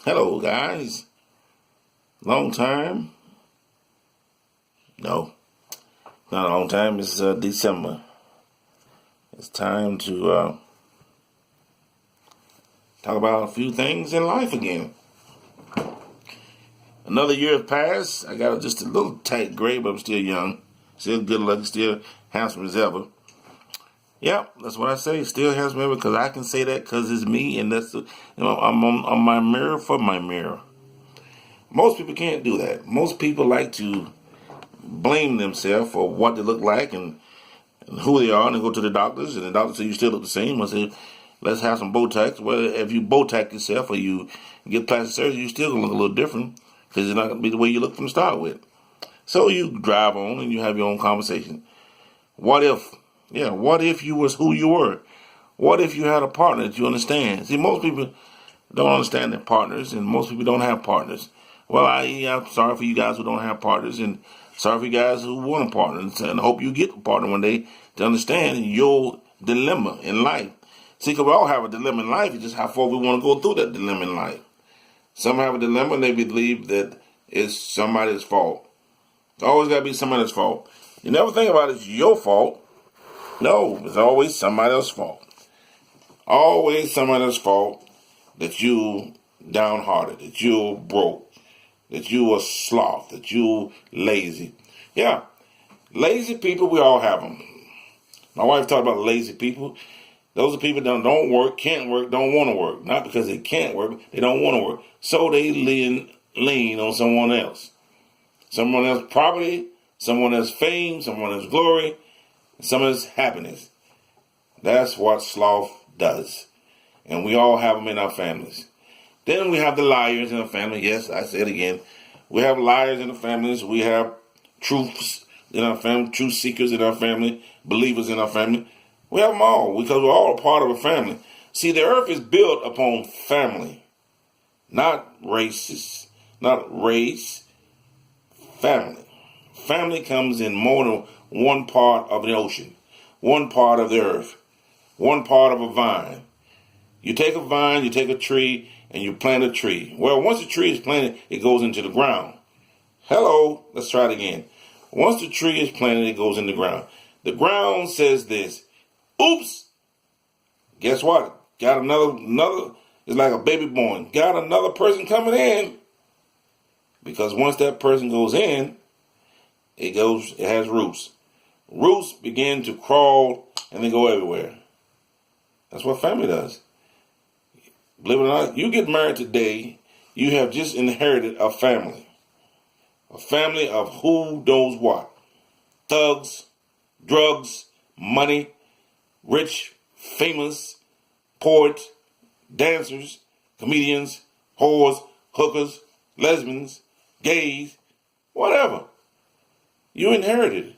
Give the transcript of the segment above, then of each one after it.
Hello, guys. Long time? No, not a long time. It's December. It's time to talk about a few things in life again. Another year has passed. I got just a little tight gray, but I'm still young. Still good looking, still handsome as ever. Yep, that's what I say. Still handsome as ever because I can say that because it's me, and I'm on my mirror for my mirror. Most people can't do that. Most people like to blame themselves for what they look like and who they are, and they go to the doctors, and the doctor says you still look the same. I say, let's have some Botox. Well, if you Botox yourself or you get plastic surgery, you're still gonna look a little different because it's not gonna be the way you look from the start with. So you drive on and you have your own conversation. What if? Yeah, what if you was who you were? What if you had a partner that you understand? See, most people don't understand their partners, and most people don't have partners. Well, I'm sorry for you guys who don't have partners, and sorry for you guys who want a partner, and I hope you get a partner one day to understand your dilemma in life. See, because we all have a dilemma in life, it's just how far we want to go through that dilemma in life. Some have a dilemma and they believe that it's somebody's fault. It's always got to be somebody's fault. You never think about it's your fault. No, it's always somebody else's fault. Always somebody else's fault that you downhearted, that you broke, that you a sloth, that you lazy. Yeah, lazy people, we all have them. My wife talked about lazy people. Those are people that don't work, can't work, don't want to work. Not because they can't work, they don't want to work. So they lean on someone else. Someone else's property, someone else's fame, someone else's glory, someone else's happiness. That's what sloth does. And we all have them in our families. Then we have the liars in our family. Yes, I said it again. We have liars in the families. We have truths in our family, truth seekers in our family, believers in our family. We have them all because we're all a part of a family. See, the earth is built upon family, not races, not race, family. Family comes in more than one part of the ocean, one part of the earth, one part of a vine. You take a vine, you take a tree, and you plant a tree. Well, once the tree is planted, it goes into the ground. Hello, let's try it again. Once the tree is planted, it goes in the ground. The ground says this. Oops. Guess what? Got another, it's like a baby born. Got another person coming in. Because once that person goes in, it has roots. Roots begin to crawl and they go everywhere. That's what family does. Believe it or not, you get married today, you have just inherited a family. A family of who knows what. Thugs, drugs, money, rich, famous, poets, dancers, comedians, whores, hookers, lesbians, gays, whatever. You inherited it.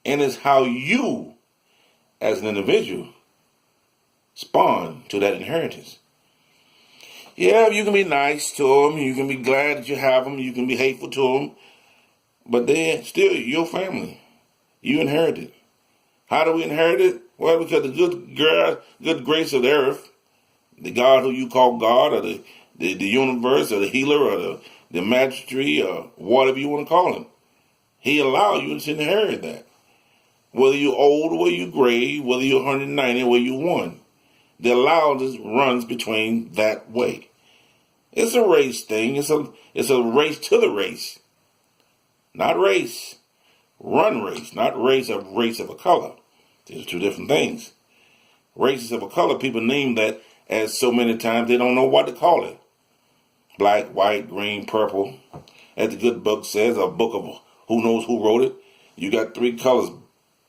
And it's how you, as an individual, spawn to that inheritance. Yeah, you can be nice to them, you can be glad that you have them, you can be hateful to them, but they're still your family. You inherited. How do we inherit it? Well, because the good grace of the earth, the God who you call God, or the universe, or the healer, or the magistrate, or whatever you want to call him, he allowed you to inherit that. Whether you're old or whether you're gray, whether you're 190 or whether you're 1. The allowance runs between that way. It's a race thing. It's a race to the race. Not race. Run race. Not race of a color. There's two different things. Races of a color, people name that as so many times they don't know what to call it. Black, white, green, purple. As the good book says, a book of who knows who wrote it. You got 3 colors.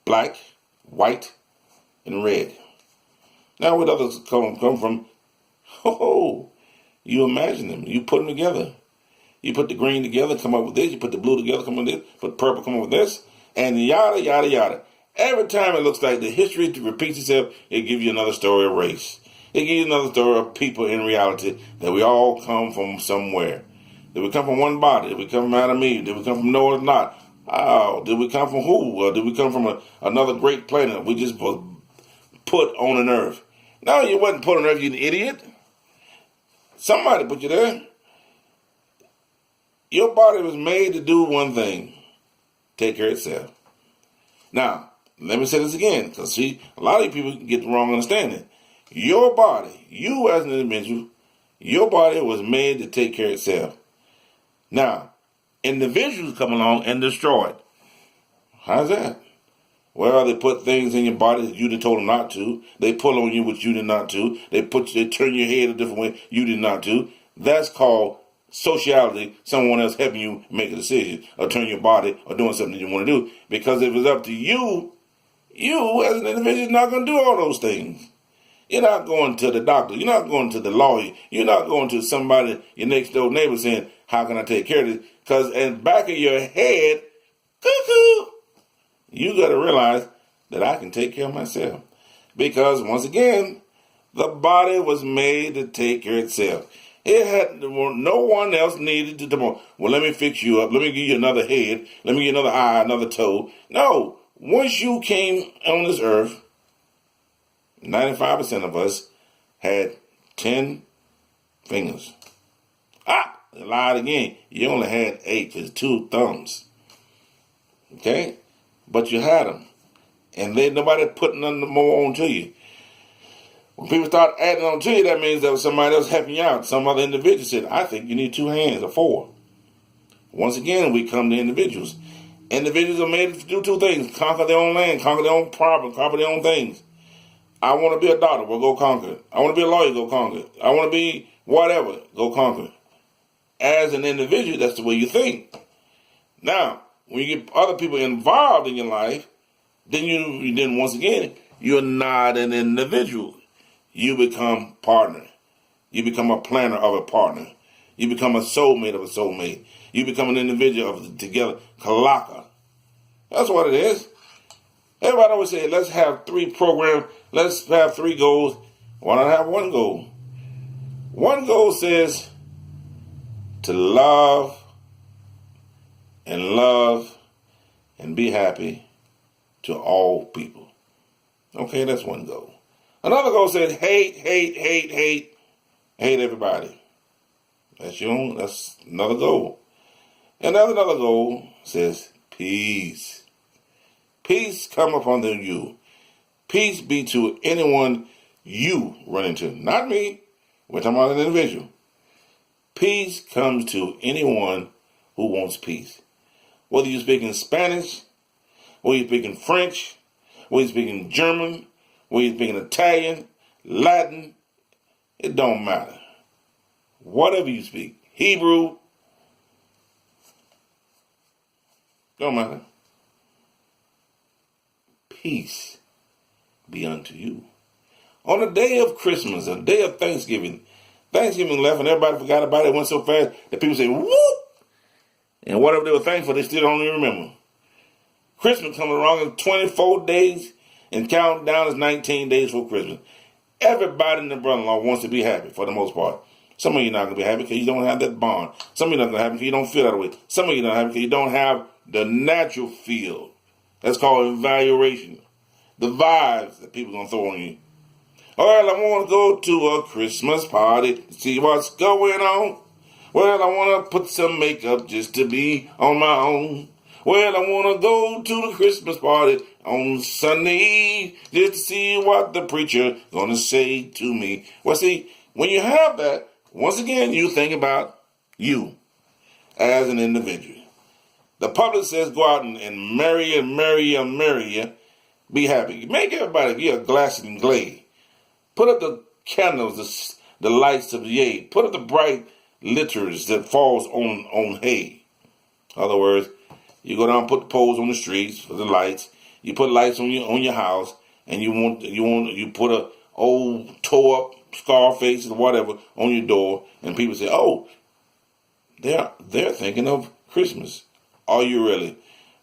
Black, white, and red. Now, what others come from? Oh, you imagine them. You put them together. You put the green together, come up with this. You put the blue together, come up with this. Put purple, come up with this. And yada, yada, yada. Every time it looks like the history repeats itself, it gives you another story of race. It gives you another story of people in reality that we all come from somewhere. Did we come from one body? Did we come from Adam and Eve? Did we come from Noah or not? Oh, did we come from who? Or did we come from another great planet we just put on an earth? No, you wasn't put on earth, you an idiot. Somebody put you there. Your body was made to do one thing: take care of itself. Now, let me say this again, because see, a lot of people get the wrong understanding. Your body, you as an individual, your body was made to take care of itself. Now, individuals come along and destroy it. How's that? Well, they put things in your body that you did told them not to. They pull on you what you did not to. They turn your head a different way you did not to. That's called sociality, someone else helping you make a decision or turn your body or doing something you want to do. Because if it's up to you, you as an individual is not going to do all those things. You're not going to the doctor. You're not going to the lawyer. You're not going to somebody, your next door neighbor, saying, how can I take care of this? Because in the back of your head, cuckoo, you got to realize that I can take care of myself. Because once again, the body was made to take care of itself. It had no one else needed to do. Well, let me fix you up. Let me give you another head. Let me give you another eye, another toe. No. Once you came on this earth, 95% of us had 10 fingers. I lied again. You only had 8 because 2 thumbs. Okay? But you had them. And nobody put none more on to you. When people start adding on to you, that means that somebody else helping you out. Some other individual said, I think you need 2 hands or 4. Once again, we come to individuals. Individuals are made to do 2 things: conquer their own land, conquer their own problem, conquer their own things. I want to be a doctor, well, go conquer it. I want to be a lawyer, go conquer it. I want to be whatever, go conquer it. As an individual, that's the way you think. Now, when you get other people involved in your life, then once again, you're not an individual. You become partner. You become a planner of a partner. You become a soulmate of a soulmate. You become an individual of together, kalaka. That's what it is. Everybody always say, let's have 3 programs. Let's have 3 goals. Why not have 1 goal? 1 goal says to love and be happy to all people. Okay, that's 1 goal. Another goal says hate everybody. That's another goal. And another goal says peace. Peace come upon you. Peace be to anyone you run into. Not me. We're talking about an individual. Peace comes to anyone who wants peace. Whether you're speaking Spanish, whether you're speaking French, whether you're speaking German, whether you're speaking Italian, Latin, it don't matter. Whatever you speak, Hebrew, don't matter. Peace be unto you. On the day of Christmas, a day of Thanksgiving left and everybody forgot about it. It went so fast that people say, whoop! And whatever they were thankful, they still don't even remember. Christmas coming along in 24 days and counting down is 19 days for Christmas. Everybody in the brother-in-law wants to be happy for the most part. Some of you not going to be happy because you don't have that bond. Some of you not going to be happy because you don't feel that way. Some of you not happy because you don't have the natural feel. That's called evaluation. The vibes that people going to throw on you. All right, I want to go to a Christmas party to see what's going on. Well, I want to put some makeup just to be on my own. Well, I want to go to the Christmas party on Sunday Eve just to see what the preacher going to say to me. Well, see, when you have that, once again, you think about you as an individual. The public says go out and marry you. Be happy. Make everybody get a glass and glade. Put up the candles, the lights of the hay. Put up the bright litters that falls on hay. In other words, you go down and put the poles on the streets for the lights. You put lights on your house, and you put a old tore up Scarface or whatever on your door, and people say, "Oh, they're thinking of Christmas." Are you really?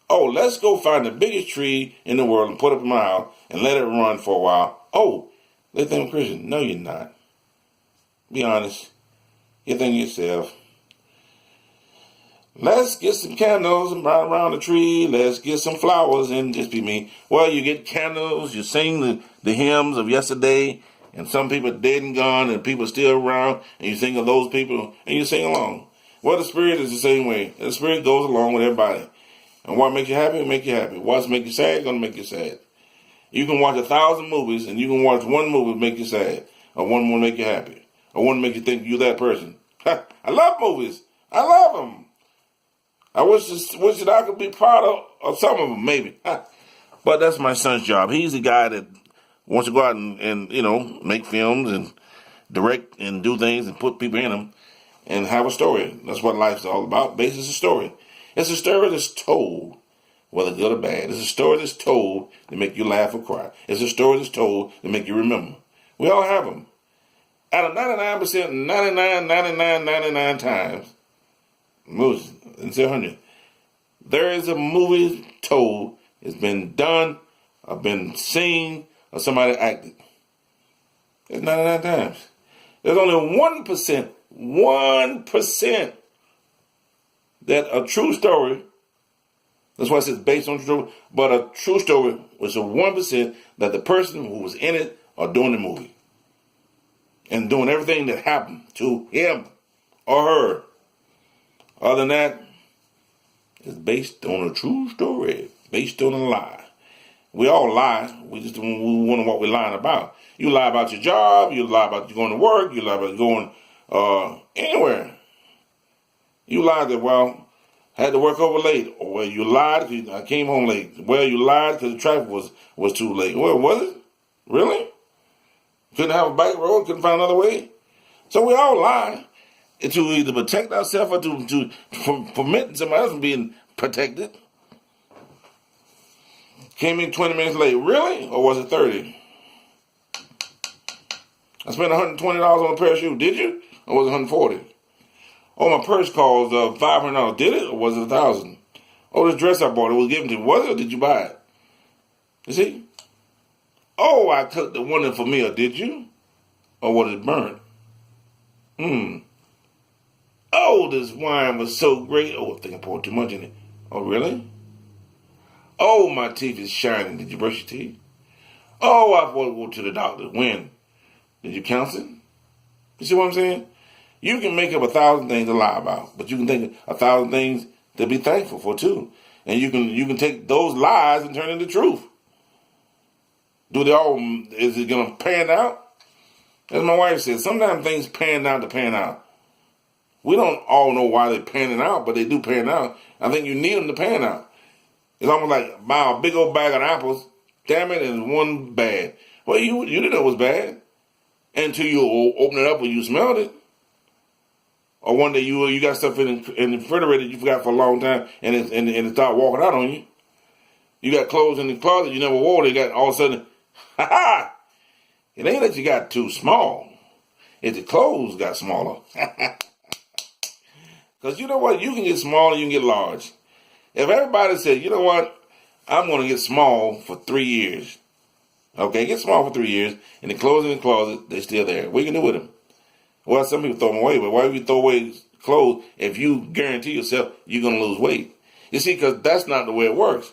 Oh, let's go find the biggest tree in the world and put it up in my house and let it run for a while. Oh, they think I'm Christian. No, you're not. Be honest. You think yourself. Let's get some candles and ride around the tree. Let's get some flowers and just be me. Well, you get candles. You sing the hymns of yesterday and some people are dead and gone, and people still around, and you think of those people, and you sing along. Well, the Spirit is the same way. The Spirit goes along with everybody. And what makes you happy, make you happy. What's make you sad, gonna make you sad. You can watch 1,000 movies, and you can watch one movie make you sad, or one will make you happy, or one make you think you're that person. I love movies. I love them. I wish that I could be part of some of them, maybe. But that's my son's job. He's the guy that wants to go out and make films and direct and do things and put people in them and have a story. That's what life's all about. Basically, it's a story. It's a story that's told, whether good or bad. It's a story that's told to make you laugh or cry. It's a story that's told to make you remember. We all have them. Out of 99%, 99 times, most, instead of 100, there is a movie told, it's been done, or been seen, or somebody acted. It's 99 times. There's only 1% that a true story, that's why it says based on true story, but a true story was a 1% that the person who was in it are doing the movie. And doing everything that happened to him or her. Other than that, it's based on a true story, based on a lie. We all lie. We just wonder what we're lying about. You lie about your job. You lie about you going to work. You lie about going anywhere. You lied that, well, I had to work over late. Or, well, you lied because I came home late. Well, you lied because the traffic was too late. Well, was it? Really? Couldn't have a bike road, couldn't find another way. So we all lie to either protect ourselves or to permit somebody else from being protected. Came in 20 minutes late. Really? Or was it 30? I spent $120 on a pair of shoes. Did you? Or was it $140? Oh, my purse cost $500. Did it? Or was it $1,000? Oh, this dress I bought, it was given to me. Was it or did you buy it? You see? Oh, I cooked the one for me, or did you? Or was it burnt? Oh, this wine was so great. Oh, I think I poured too much in it. Oh, really? Oh, my teeth is shining. Did you brush your teeth? Oh, I want to go to the doctor. When? Did you counsel? You see what I'm saying? You can make up 1,000 things to lie about, but you can think of 1,000 things to be thankful for too. And you can take those lies and turn into truth. Is it going to pan out? As my wife said, sometimes things pan out to pan out. We don't all know why they're panning out, but they do pan out. I think you need them to pan out. It's almost like buy a big old bag of apples, damn it, and one bad. Well, you didn't know it was bad until you open it up and you smelled it. Or one day you got stuff in the refrigerator you forgot for a long time and it started walking out on you. You got clothes in the closet you never wore, they got all of a sudden, ha! It ain't that you got too small. It's the clothes got smaller. Because you know what? You can get small and you can get large. If everybody said, you know what? I'm going to get small for 3 years. Okay, get small for 3 years. And the clothes in the closet, they're still there. What you can do with them? Well, some people throw them away. But why would you throw away clothes if you guarantee yourself you're going to lose weight? You see, because that's not the way it works.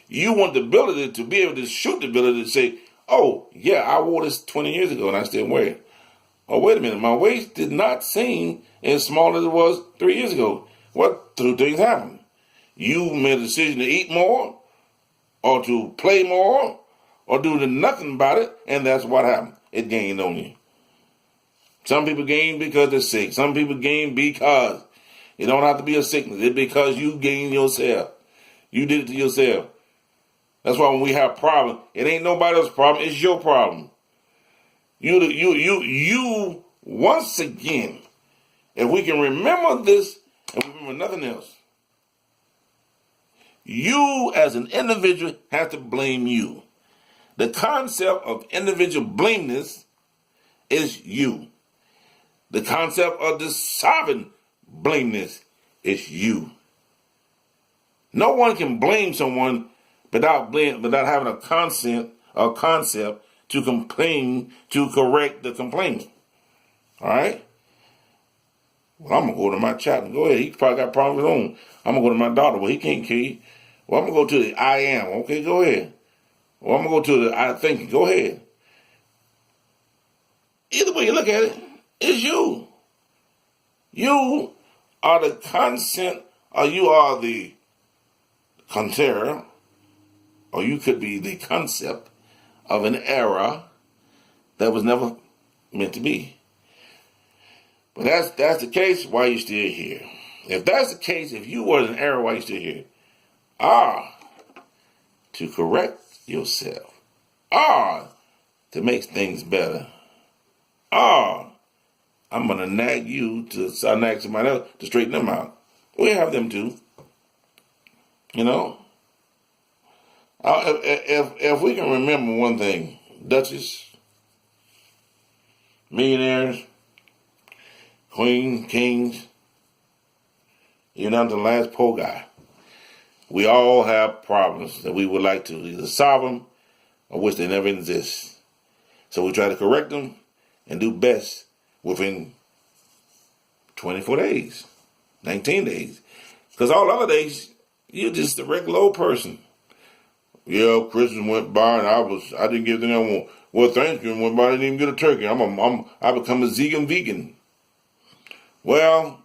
You want the ability to be able to shoot the ability to say, oh, yeah, I wore this 20 years ago and I still wear it. Oh, wait a minute. My waist did not seem as small as it was 3 years ago. What two things happened? You made a decision to eat more or to play more or do nothing about it, and that's what happened. It gained on you. Some people gain because they're sick. Some people gain because it don't have to be a sickness. It's because you gain yourself. You did it to yourself. That's why when we have problems, it ain't nobody else's problem. It's your problem. You once again, if we can remember this and remember nothing else, you as an individual have to blame you. The concept of individual blameless is you. The concept of the sovereign blameless is you. No one can blame someone without having a concept to complain, to correct the complaint. All right? Well, I'm going to go to my chaplain. Go ahead. He probably got problems with his own. I'm going to go to my doctor. Well, he can't kill you. Well, I'm going to go to the I am. Okay, go ahead. Well, I'm going to go to the I think. Go ahead. Either way you look at it, it's you. You are the consent, or you are the conterra, or you could be the concept of an era that was never meant to be. But that's the case, why you still here? If that's the case, if you were an error, why you still here? To correct yourself. To make things better. I'm going to nag you to nag somebody else to straighten them out. We have them too. You know? If we can remember one thing, Duchess, millionaires, queen, kings, even down to the last poor guy, we all have problems that we would like to either solve them or wish they never exist. So we try to correct them and do best within 24 days, 19 days. Because all other days, you're just a regular old person. Yeah, Christmas went by and I didn't get anything I want. Well, Thanksgiving went by, I didn't even get a turkey. I become a vegan. Well,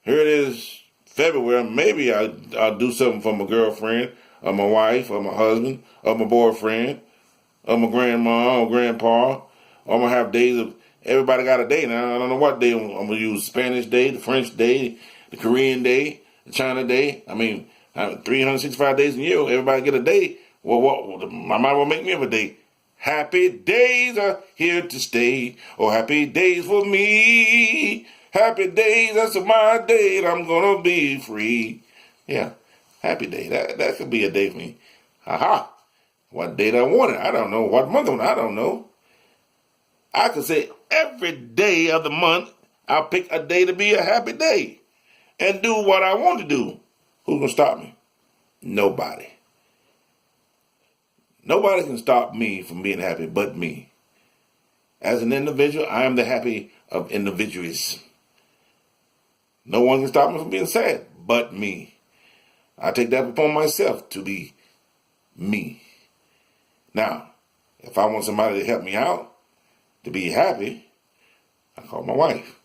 here it is, February. Maybe I'll do something for my girlfriend, or my wife, or my husband, or my boyfriend, or my grandma, or grandpa. Or I'm going to have days of, everybody got a day now. I don't know what day I'm going to use. Spanish day, the French day, the Korean day, the China day. 365 days a year, everybody get a day. Well, my mom will make me have a day. Happy days are here to stay. Oh, happy days for me. Happy days, that's my day, and I'm going to be free. Yeah, happy day. That could be a day for me. Aha. What date I want it? I don't know. What month I don't know. I could say every day of the month, I'll pick a day to be a happy day and do what I want to do. Who's going to stop me? Nobody. Nobody can stop me from being happy but me. As an individual, I am the happy of individuals. No one can stop me from being sad but me. I take that upon myself to be me. Now, if I want somebody to help me out, to be happy, I call my wife.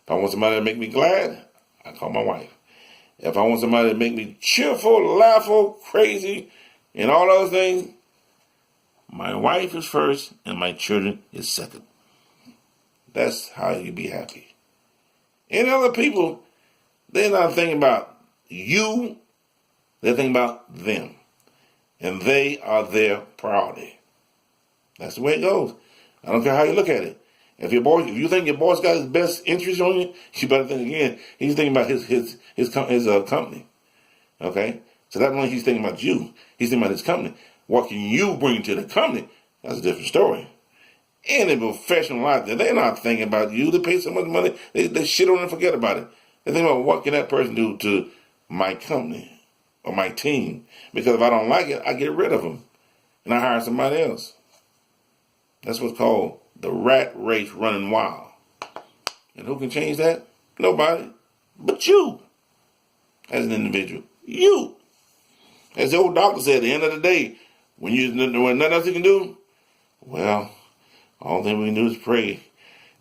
If I want somebody to make me glad, I call my wife. If I want somebody to make me cheerful, laughful, crazy, and all those things, my wife is first and my children is second. That's how you be happy. And other people, they're not thinking about you, they're thinking about them. And they are their priority. That's the way it goes. I don't care how you look at it. If you think your boss got his best interest on you, you better think again. He's thinking about his company. Okay? So that means he's thinking about you. He's thinking about his company. What can you bring to the company? That's a different story. Any professional out there, they're not thinking about you. They pay so much money, they shit on it and forget about it. They think about what can that person do to my company or my team. Because if I don't like it, I get rid of them. And I hire somebody else. That's what's called the rat race running wild. And who can change that? Nobody. But you. As an individual. You. As the old doctor said, at the end of the day, when nothing else you can do, well, all thing we can do is pray.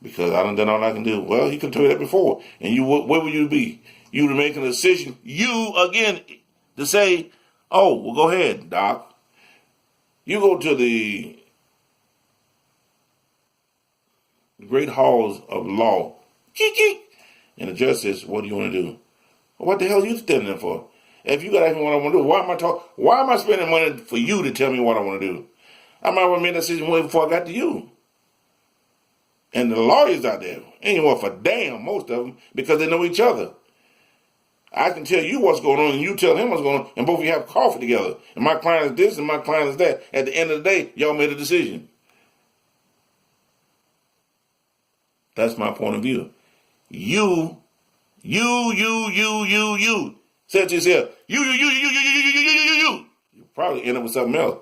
Because I done all I can do. Well, he could tell you that before. And where would you be? You would make a decision. You, again, to say, oh, well, go ahead, doc. You go to the great halls of law. And the judge says, what do you want to do? Well, what the hell are you standing there for? If you got to ask me what I want to do, why am I spending money for you to tell me what I want to do? I might have made that decision way before I got to you. And the lawyers out there ain't worth a damn, most of them, because they know each other. I can tell you what's going on, and you tell him what's going on, and both of you have coffee together. And my client is this, and my client is that. At the end of the day, y'all made a decision. That's my point of view. You. Say it to yourself. You. You probably end up with something else.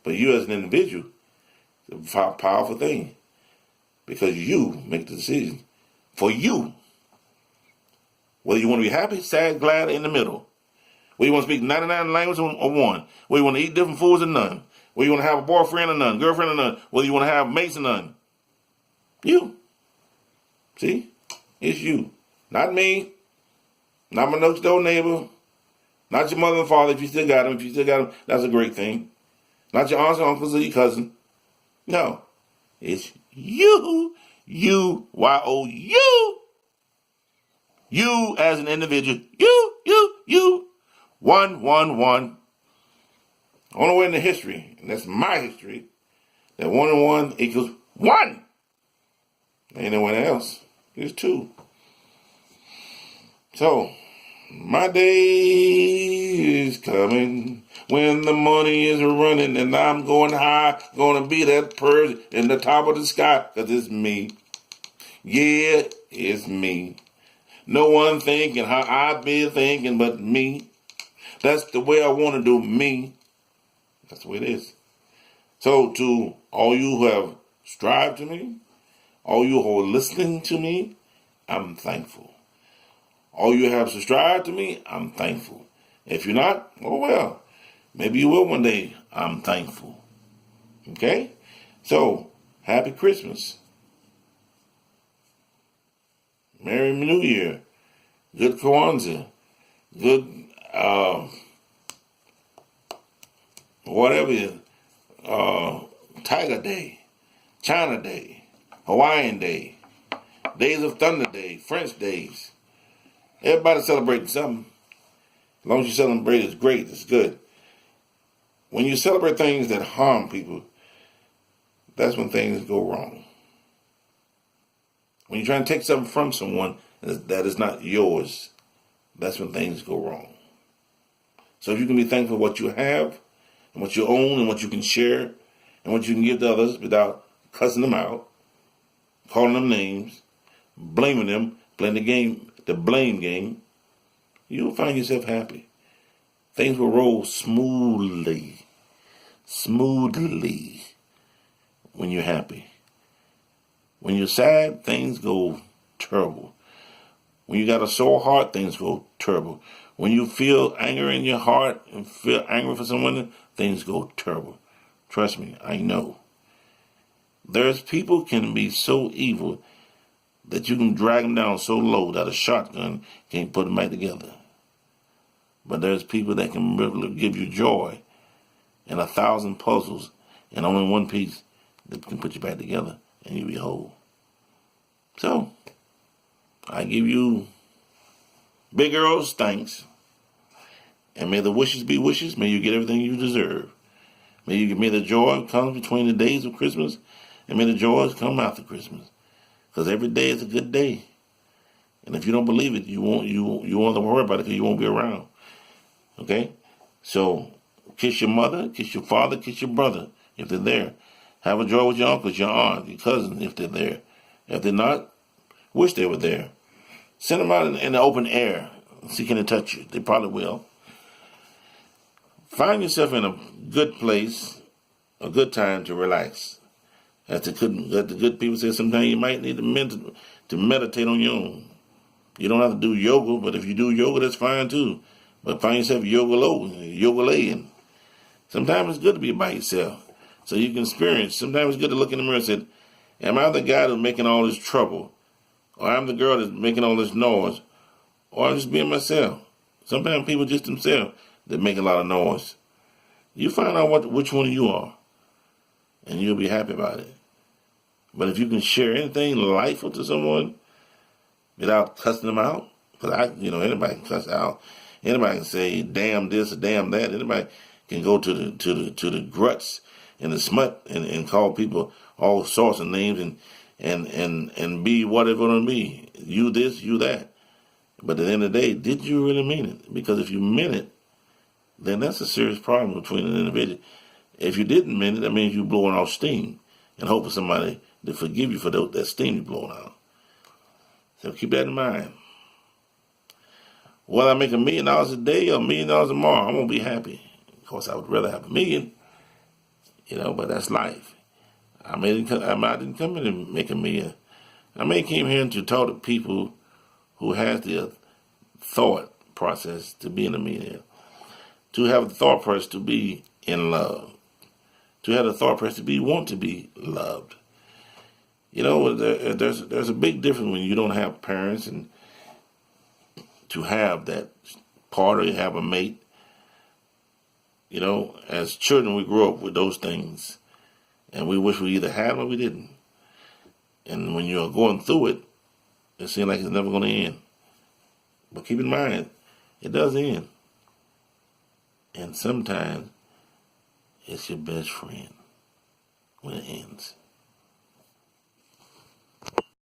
But you as an individual, it's a powerful thing. Because you make the decision for you. Whether you want to be happy, sad, glad, in the middle. Whether you want to speak 99 languages or one. Whether you want to eat different foods or none. Whether you want to have a boyfriend or none, girlfriend or none. Whether you want to have mates or none. You. See? It's you. Not me. Not my next door neighbor. Not your mother and father if you still got them. If you still got them, that's a great thing. Not your aunts and uncles or your cousin. No. It's you. You. Y-O-U. You as an individual. You. One. Only way in the history, and that's my history, that 1 and 1 equals 1. Ain't no one else. It's 2. So, my day is coming when the money is running and I'm going high, gonna be that person in the top of the sky, cause it's me. Yeah, it's me. No one thinking how I be thinking but me. That's the way I want to do me. That's the way it is. So to all you who have strived to me, all you who are listening to me, I'm thankful. All you have subscribed to me, I'm thankful. If you're not, oh well, maybe you will one day. I'm thankful. Okay? So, happy Christmas. Merry New Year. Good Kwanzaa. Good, whatever, Tiger Day, China Day, Hawaiian Day, Days of Thunder Day, French days. Everybody celebrating something. As long as you celebrate, it's great, it's good. When you celebrate things that harm people, that's when things go wrong. When you're trying to take something from someone that is not yours, that's when things go wrong. So if you can be thankful for what you have, and what you own, and what you can share, and what you can give to others without cussing them out, calling them names, blaming them, playing the blame game, you'll find yourself happy. Things will roll smoothly when you're happy. When you're sad, things go terrible. When you got a sore heart, things go terrible. When you feel anger in your heart and feel angry for someone, things go terrible. Trust me, I know. There's people can be so evil that you can drag them down so low that a shotgun can't put them back together. But there's people that can really give you joy and 1,000 puzzles and only one piece that can put you back together and you'll be whole. So, I give you Big Earl's thanks. And may the wishes be wishes. May you get everything you deserve. May the joy come between the days of Christmas, and may the joys come after Christmas. Because every day is a good day. And if you don't believe it, you won't have to worry about it because you won't be around. Okay? So, kiss your mother, kiss your father, kiss your brother if they're there. Have a joy with your uncles, your aunt, your cousin if they're there. If they're not, wish they were there. Send them out in the open air. See can they touch you. They probably will. Find yourself in a good place, a good time to relax. As the good people say, sometimes you might need to meditate on your own. You don't have to do yoga, but if you do yoga, that's fine too. But find yourself yoga laying. Sometimes it's good to be by yourself, so you can experience. Sometimes it's good to look in the mirror and say, am I the guy that's making all this trouble? Or I'm the girl that's making all this noise? Or I'm just being myself? Sometimes people just themselves that make a lot of noise. You find out which one you are, and you'll be happy about it. But if you can share anything delightful to someone without cussing them out, because anybody can cuss out. Anybody can say damn this or damn that. Anybody can go to the gruts and the smut and call people all sorts of names and be whatever it be. You this, you that. But at the end of the day, did you really mean it? Because if you meant it, then that's a serious problem between an individual. If you didn't mean it, that means you're blowing off steam and hope for somebody to forgive you for that steam you're blowing out. So keep that in mind. Whether I make $1 million a day or $1 million tomorrow, I'm going to be happy. Of course, I would rather have $1 million, but that's life. I didn't come in to make $1 million. I came here to talk to people who has the thought process to be in a millionaire, to have the thought process to be in love, to have the thought process to want to be loved. You know, there's a big difference when you don't have parents and to have that part, or you have a mate. You know, as children, we grow up with those things, and we wish we either had them or we didn't. And when you're going through it, it seems like it's never going to end. But keep in mind, it does end. And sometimes it's your best friend when it ends.